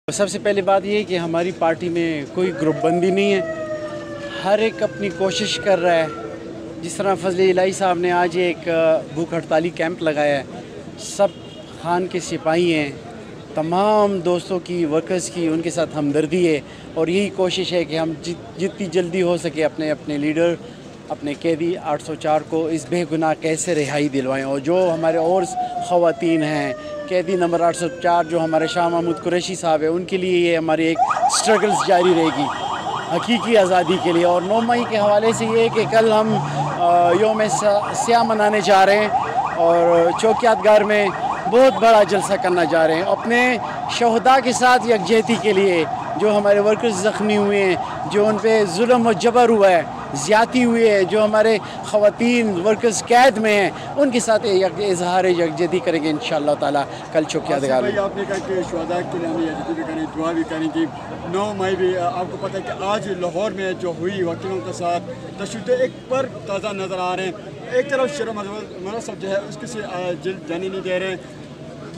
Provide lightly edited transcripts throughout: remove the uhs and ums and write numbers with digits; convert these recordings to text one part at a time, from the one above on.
سب سے پہلی بات یہ ہے کہ ہماری پارٹی میں کوئی گروپ بندی نہیں ہے، ہر ایک اپنی کوشش کر رہا ہے۔ جس طرح فضل الہی صاحب نے آج ایک بھوک ہڑتالی کیمپ لگایا ہے، سب خان کے سپاہی ہیں، تمام دوستوں کی ورکرز کی ان کے ساتھ ہمدردی ہے، اور یہی کوشش ہے کہ ہم جتنی جلدی ہو سکے اپنے لیڈر، اپنے قیدی 804 کو اس بے گناہ کیسے رہائی دلوائیں، اور جو ہمارے اور خواتین ہیں، قیدی نمبر 804 جو ہمارے شاہ محمود قریشی صاحب ہیں، ان کے لیے یہ ہماری ایک سٹرگلز جاری رہے گی حقیقی آزادی کے لیے۔ اور 9 مئی کے حوالے سے یہ ہے کہ کل ہم یوم سیاہ منانے جا رہے ہیں اور چوکیات گار میں بہت بڑا جلسہ کرنا جا رہے ہیں اپنے شہداء کے ساتھ یکجہتی کے لیے، جو ہمارے ورکرز زخمی ہوئے ہیں، جو ان پہ ظلم و جبر ہوا ہے، زیادتی ہوئی ہے، جو ہمارے خواتین ورکرز قید میں ہیں، ان کے ساتھ اظہار یکجہتی کریں گے انشاءاللہ تعالیٰ کل چوکیات گار میں۔ آپ نے کہا کہ شہداء کے لیے ہم یکجہتی بھی کریں، دعا بھی کریں گے۔ 9 مئی بھی آپ کو پتہ ہے کہ آج لاہور میں جو ہوئی وکیلوں کے ساتھ تشدد ایک پر تازہ نظر آ رہے ہیں۔ ایک طرف شیر مدرس صاحب جو ہے اس کے سے جلد جانی نہیں دے رہے ہیں،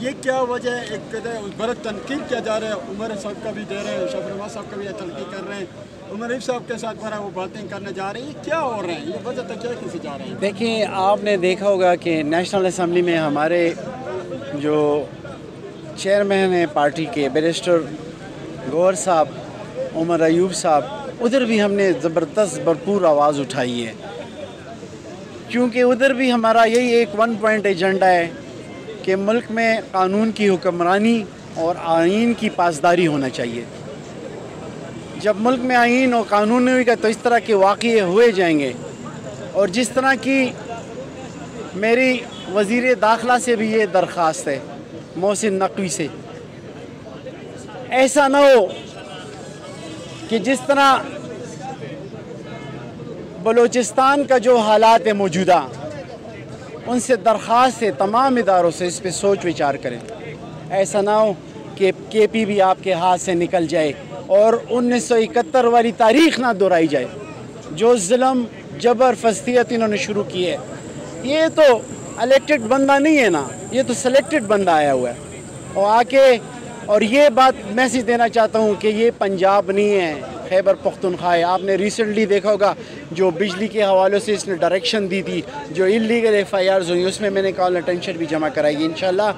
یہ کیا وجہ ہے؟ ایک برق تنقید کیا جا رہا ہے، عمر صاحب کا بھی دے رہے ہیں، شفیع رحمان صاحب کا بھی تنقید کر رہے ہیں، عمر صاحب کے ساتھ وہ باتیں کرنے جا رہے ہیں، یہ کیا ہو رہے ہیں؟ یہ وجہ تک کیا کیسے جا رہے ہیں؟ دیکھیں، آپ نے دیکھا ہوگا کہ نیشنل اسمبلی میں ہمارے جو چیئرمین ہیں پارٹی کے بیرسٹر گوہر صاحب، عمر ایوب صاحب، ادھر بھی ہم نے زبردست بھرپور آواز اٹھائی ہے، کیونکہ ادھر بھی ہمارا یہی ایک 1 پوائنٹ ایجنڈا ہے کہ ملک میں قانون کی حکمرانی اور آئین کی پاسداری ہونا چاہیے۔ جب ملک میں آئین اور قانون نہیں ہوگا تو اس طرح کے واقعے ہوئے جائیں گے، اور جس طرح کی میری وزیر داخلہ سے بھی یہ درخواست ہے، محسن نقوی سے، ایسا نہ ہو کہ جس طرح بلوچستان کا جو حالات ہے موجودہ، ان سے درخواست ہے تمام اداروں سے اس پہ سوچ وچار کریں، ایسا نہ ہو کہ کے پی بھی آپ کے ہاتھ سے نکل جائے اور 1971 والی تاریخ نہ دہرائی جائے، جو ظلم جبر فسطیت انہوں نے شروع کی ہے۔ یہ تو الیکٹڈ بندہ نہیں ہے نا، یہ تو سلیکٹڈ بندہ آیا ہوا ہے، اور آ کے اور یہ بات میسیج دینا چاہتا ہوں کہ یہ پنجاب نہیں ہے، خیبر پختونخوا ہے۔ آپ نے ریسنٹلی دیکھا ہوگا جو بجلی کے حوالے سے اس نے ڈائریکشن دی تھی، جو انلیگل ایف آئی آرز ہوئی، اس میں نے کال اٹینشن بھی جمع کرائی گی، انشاءاللہ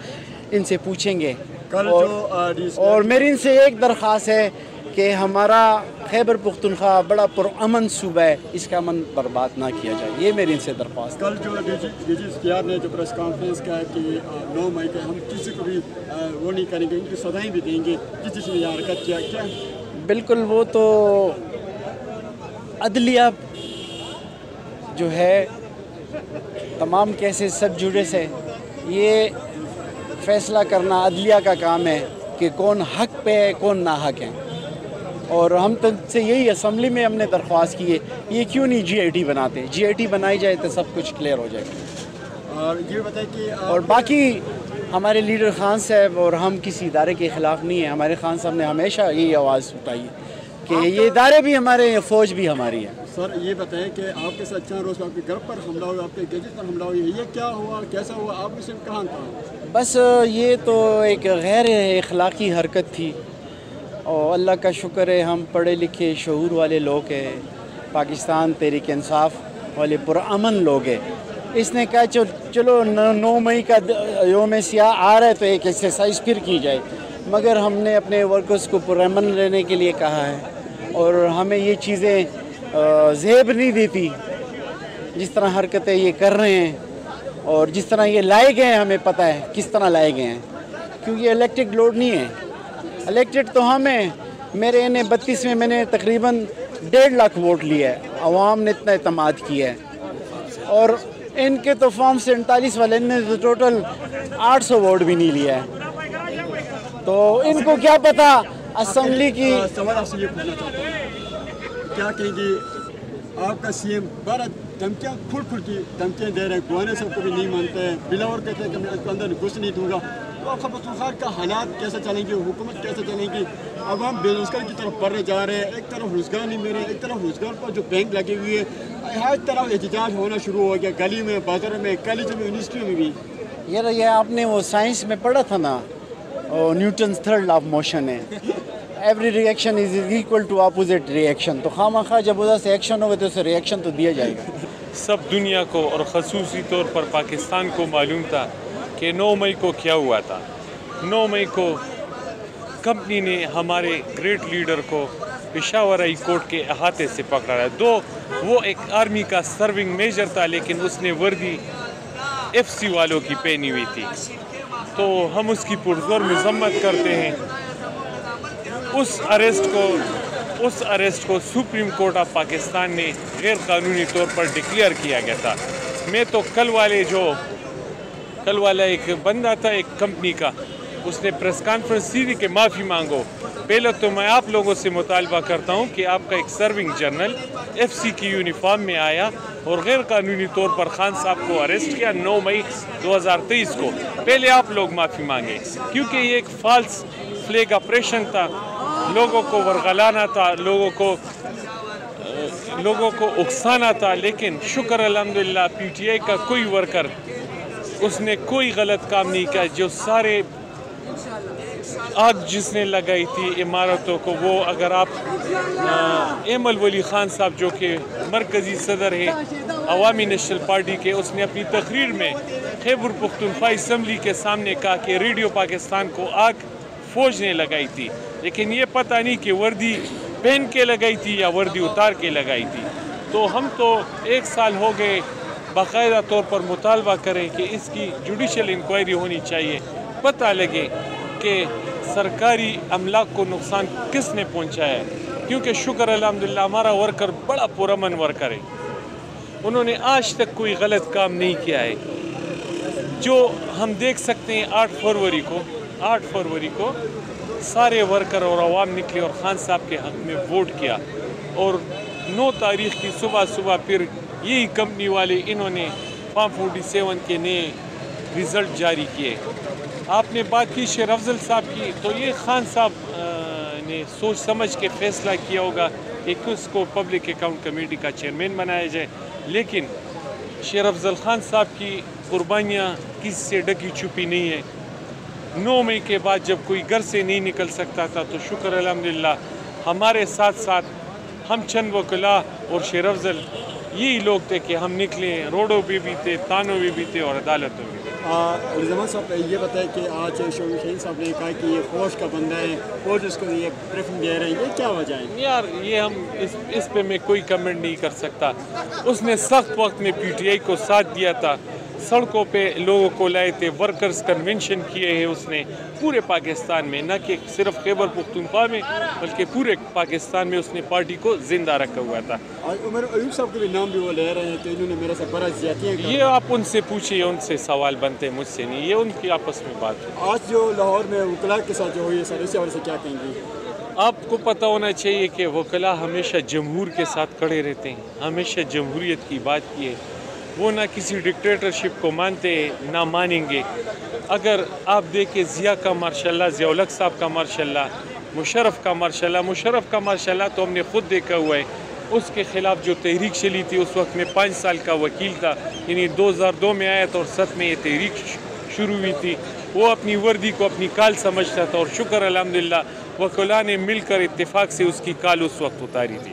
ان سے پوچھیں گے۔ اور میری ان سے ایک درخواست ہے کہ ہمارا خیبر پختونخوا بڑا پرامن صوبہ ہے، اس کا امن برباد نہ کیا جائے، یہ میری ان سے درخواست۔ کل جو ڈی جی اختیار نے جو پریس کانفرنس کیا ہے کہ 9 مئی کو ہم کسی کو بھی وہ نہیں کریں گے، ان کی سزائیں بھی دیں گے جس نے یہ حرکت کیا، کیا بالکل وہ تو عدلیہ جو ہے، تمام کیسز سب جوڈس ہے، یہ فیصلہ کرنا عدلیہ کا کام ہے کہ کون حق پہ ہے کون ناحق ہے، اور ہم تو سے یہی اسمبلی میں ہم نے درخواست کی ہے، یہ کیوں نہیں جی آئی ٹی بناتے؟ جی آئی ٹی بنائی جائے تو سب کچھ کلیئر ہو جائے گا۔ اور یہ بتائیں کہ اور باقی ہمارے لیڈر خان صاحب اور ہم کسی ادارے کے خلاف نہیں ہیں، ہمارے خان صاحب نے ہمیشہ یہی آواز اٹھائی ہے کہ یہ ادارے بھی ہمارے ہیں، فوج بھی ہماری ہے۔ سر یہ بتائیں کہ آپ کے ساتھ 4 روز آپ کے گھر پر حملہ ہوا، آپ کے گیجٹ پر حملہ ہوا، یہ کیا ہوا، کیسا ہوا، آپ اسے کہاں تھا؟ بس یہ تو ایک غیر اخلاقی حرکت تھی، اور اللہ کا شکر ہے ہم پڑھے لکھے شعور والے لوگ ہیں، پاکستان تحریک انصاف والے پرامن لوگ ہیں۔ اس نے کہا چلو 9 مئی کا یوم سیاہ آ رہا ہے تو ایک ایکسرسائز پھر کی جائے، مگر ہم نے اپنے ورکرز کو پرامن رہنے کے لیے کہا ہے، اور ہمیں یہ چیزیں زیب نہیں دیتی جس طرح حرکتیں یہ کر رہے ہیں، اور جس طرح یہ لائے گئے ہیں ہمیں پتہ ہے کس طرح لائے گئے ہیں، کیونکہ الیکٹڈ لوڈ نہیں ہے، الیکٹڈ تو ہم ہیں۔ میرے انہیں 32 میں نے تقریباً 1.5 لاکھ ووٹ لیا ہے، عوام نے اتنا اعتماد کیا ہے، اور ان کے تو فارم 47 والے نے تو ٹوٹل 800 ووٹ بھی نہیں لیا ہے، تو ان کو کیا پتہ اسمبلی کی۔ سوال آپ سے یہ پوچھنا چاہتا ہوں، کیا کہیں گے آپ کا سی ایم بڑا دھمکیاں کھل کی دھمکیاں دے رہے ہیں، گوانے سب کو بھی نہیں مانتے ہیں، بلاور کہتے ہیں کہ میں اس کے اندر گھس نہیں دوں گا، تو خیبر پختونخوا کا حالات کیسے چلیں گے، حکومت کیسے چلیں گی؟ اب ہم بے روزگار کی طرف بڑھنے جا رہے ہیں، ایک طرف روزگار نہیں مل رہے، ایک طرف روزگار پر جو بینک لگے ہوئے ہیں، ہر طرف احتجاج ہونا شروع ہو گیا، گلی میں، بازار میں، کالج میں، یونیورسٹیوں میں بھی۔ یہ آپ نے وہ سائنس میں پڑھا تھا نا، اور Newton's third law of motion ہے. Every reaction is equal to opposite reaction. تو خواہ مخواہ جب ادھر سے ایکشن ہوگا تو اسے ریئیکشن تو دیا جائے گا. سب دنیا کو اور خصوصی طور پر پاکستان کو معلوم تھا کہ 9 مئی کو کیا ہوا تھا. 9 مئی کو کمپنی نے ہمارے گریٹ لیڈر کو پشاور ہائی کورٹ کے احاطے سے پکڑا. وہ ایک آرمی کا سرونگ میجر تھا لیکن اس نے وردی FC والوں کی پہنی ہوئی تھی. تو ہم اس کی پرزور مذمت کرتے ہیں. اس اریسٹ کو سپریم کورٹ آف پاکستان نے غیر قانونی طور پر ڈکلیئر کیا گیا تھا. میں تو کل والا ایک بندہ تھا ایک کمپنی کا, اس نے پریس کانفرنس دی کہ معافی مانگو. پہلے تو میں آپ لوگوں سے مطالبہ کرتا ہوں کہ آپ کا ایک سرونگ جنرل FC کی یونیفارم میں آیا اور غیر قانونی طور پر خان صاحب کو اریسٹ کیا 9 مئی 2023 کو. پہلے آپ لوگ معافی مانگے کیونکہ یہ ایک فالس فلیگ آپریشن تھا. لوگوں کو ورغلانا تھا, لوگوں کو اکسانا تھا. لیکن شکر الحمدللہ PTI کا کوئی ورکر اس نے کوئی غلط کام نہیں کیا. جو سارے آگ جس نے لگائی تھی عمارتوں کو, وہ اگر آپ ایمل ولی خان صاحب جو کہ مرکزی صدر ہے عوامی نیشنل پارٹی کے, اس نے اپنی تقریر میں خیبر پختونخوا اسمبلی کے سامنے کہا کہ ریڈیو پاکستان کو آگ فوج نے لگائی تھی. لیکن یہ پتہ نہیں کہ وردی پہن کے لگائی تھی یا وردی اتار کے لگائی تھی. تو ہم تو 1 سال ہو گئے باقاعدہ طور پر مطالبہ کریں کہ اس کی جوڈیشل انکوائری ہونی چاہیے, پتہ لگے کہ سرکاری املاک کو نقصان کس نے پہنچایا ہے. کیونکہ شکر الحمدللہ ہمارا ورکر بڑا پرامن ورکر ہے, انہوں نے آج تک کوئی غلط کام نہیں کیا ہے. جو ہم دیکھ سکتے ہیں 8 فروری کو سارے ورکر اور عوام نکلے اور خان صاحب کے حق میں ووٹ کیا. اور 9 تاریخ کی صبح پھر یہی کمپنی والے انہوں نے فارم 47 کے نئے رزلٹ جاری کیے. آپ نے بات کی شیر افضل صاحب کی, تو یہ خان صاحب نے سوچ سمجھ کے فیصلہ کیا ہوگا کہ اس کو پبلک اکاؤنٹ کمیٹی کا چیئرمین بنایا جائے. لیکن شیر افضل خان صاحب کی قربانیاں کسی سے ڈکی چھپی نہیں ہے. 9 مئی کے بعد جب کوئی گھر سے نہیں نکل سکتا تھا تو شکر الحمدللہ ہمارے ساتھ ہم چند وکلا اور شیر افضل یہی لوگ تھے کہ ہم نکلے, روڈوں پہ بھی تھے, تانوں میں بھی تھے اور عدالتوں میں بھی. رضوان صاحب یہ بتائیں کہ آج شوقی شہین صاحب نے کہا کہ یہ فوج کا بندہ ہے, فوج اس کو یہ پریفرنس دے رہے ہیں, یہ کیا وجہ ہے؟ یار یہ ہم اس پہ میں کوئی کمنٹ نہیں کر سکتا. اس نے سخت وقت میں PTI کو ساتھ دیا تھا, سڑکوں پہ لوگوں کو لائے تھے, ورکرز کنونشن کیے ہیں اس نے پورے پاکستان میں, نہ کہ صرف خیبر پختونخوا میں بلکہ پورے پاکستان میں اس نے پارٹی کو زندہ رکھا ہوا تھا. عمر ایوب صاحب کے بھی نام بھی وہ لے رہے ہیں کہ انہوں نے میرے سے بڑا زیادتیاں کی. یہ آپ ان سے پوچھیے, ان سے سوال بنتے ہیں, مجھ سے نہیں, یہ ان کی آپس میں بات ہے. آج جو لاہور میں وکلاء کے ساتھ جو ہوئی ہے سر, اس حوالے سے کیا کہیں گے؟ آپ کو پتہ ہونا چاہیے کہ وکلاء ہمیشہ جمہور کے ساتھ کھڑے رہتے ہیں, ہمیشہ جمہوریت کی بات کی ہے. وہ نہ کسی ڈکٹیٹرشپ کو مانتے نہ مانیں گے. اگر آپ دیکھیں ضیاء کا ماشاءاللہ, ضیاء الحق صاحب کا ماشاءاللہ, مشرف کا ماشاءاللہ تو ہم نے خود دیکھا ہوا ہے. اس کے خلاف جو تحریک چلی تھی اس وقت میں 5 سال کا وکیل تھا, یعنی 2002 میں آیا تھا اور 7 میں یہ تحریک شروع ہوئی تھی. وہ اپنی وردی کو اپنی کال سمجھتا تھا اور شکر الحمدللہ وکلاء نے مل کر اتفاق سے اس کی کال اس وقت اتاری تھی.